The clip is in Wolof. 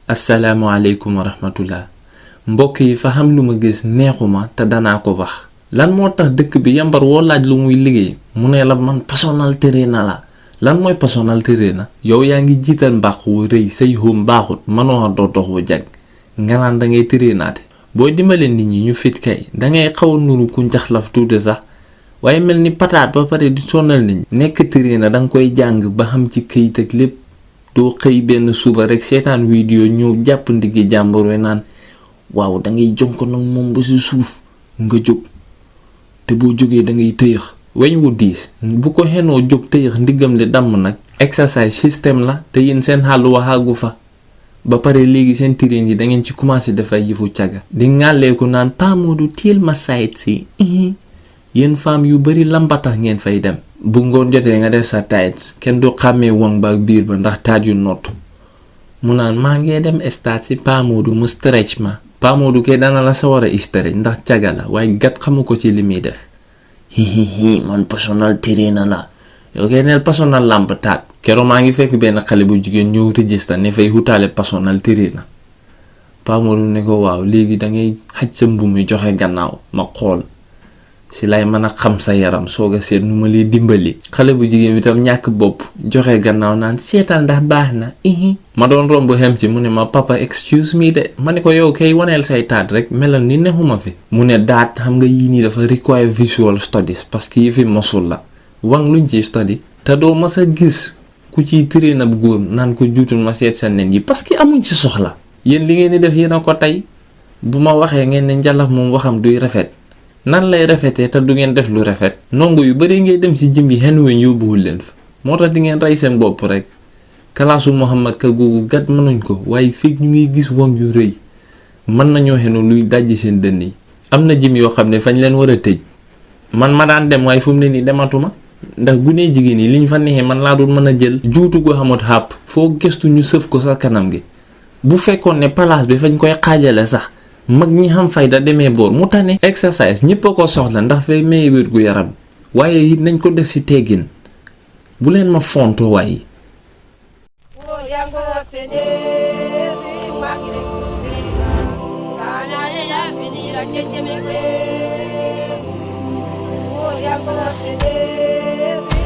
asalaamaaleykum wa rahmatullah mbokk yi fa xam lu ma gis neexuma te danaa ko wax lan moo tax dëkk bi yambar woo laaj lu muy liggéey mu ne la man personal trainer la lan mooy personal trainer yow yaa ngi jiital mbàq wu rëy say xóom baaxut mënoo a dox wu jag nga naan da ngay trainaate boo dimbale nit ñi ñu fit kay dangay xaw a nuru ku njaxlaf tuuti sax waaye mel ni pataat ba pare di sonal nit ñi nekk trainer danga koy jàng ba xam ci këyit ak lépp doo xëy benn suba rek seetaan vidéo ñëw jàpp ndiggi jàmbur we naan waaw dangay jonko nag moom ba si suuf nga jóg te boo jógee dangay tëyëx weñ wu diis bu ko xenoo jóg tëyëx ndiggam li damm nag exercice système la te yéen seen xàllu waxaagu fa ba pare léegi seen tireen yi dangeen ci commencé dafay yëfu caga di ngàlleeku naan Pa Modou teel ma sayt si yéen femme yu bari lambatax ngeen fay dem bu ngoon jotee nga def sa tight kenn du xàmmee wang ba ak biir ba ndax taat yu nott mu naan maa ngee dem stade si Pa Modou mu stretch ma Pa Modou kay dana la sa war a stretch ndax caga la waaye gat xamu ko ci li muy def man personal trainer la yow kay neel personal lamb taat keroog maa ngi fekk benn xale bu jigéen ñëw register ne fay hutaale personal trainer Pa Modou ne ko waaw léegi dangay xaj sa mbuum mi joxe gannaaw ma xool si lay mën a xam sa yaram soog a seet nu ma lay dimbali xale bu jigéen bi tam ñàkk bopp joxe gannaaw naan seetal ndax baax na ma doon romb xem ci mu ne ma papa excuse me de ma ne ko yow kay waneel say taat rek melal ni nexuma fi mu ne daat xam nga yii nii dafa require visual studies parce que yi fi mosul la wang luñ ci study te doo ma sa gis ku ciy train ab góor naan ko juutul ma seet sa nen yi parce que amuñ ci soxla yéen li ngeen di def yéen a ko tey bu ma waxee ngeen ne njalax moom waxam duy rafet nan lay rafetee te du ngeen def lu rafet ndongo yu bari ngay dem ci jëm yi xen weñ yóbbuwul leen fa moo tax di ngeen rey seen bopp rek kalaasu Muhammad ka googu gat mënuñ ko waaye fekk ñu ngi gis wang yu rëy mën nañoo xenu luy dajji seen dënn yi am na jëm yoo xam ne fañ leen war a tëj man ma daan dem waaye fu mu ne nii dematuma ndax gune jigéen yi liñ fa neexee man laa doon mën a jël juutu ko xamut xàpp foo gëstu ñu sëf ko sa kanam gi bu fekkoon ne place bi fañ koy xaajale sax mag ñi xam fayda demee boor mu tane exercice ñëpp a ko soxla ndax fay may wér gu yaram waaye it nañ ko def ci teggin bu leen ma fonto waaye Oh,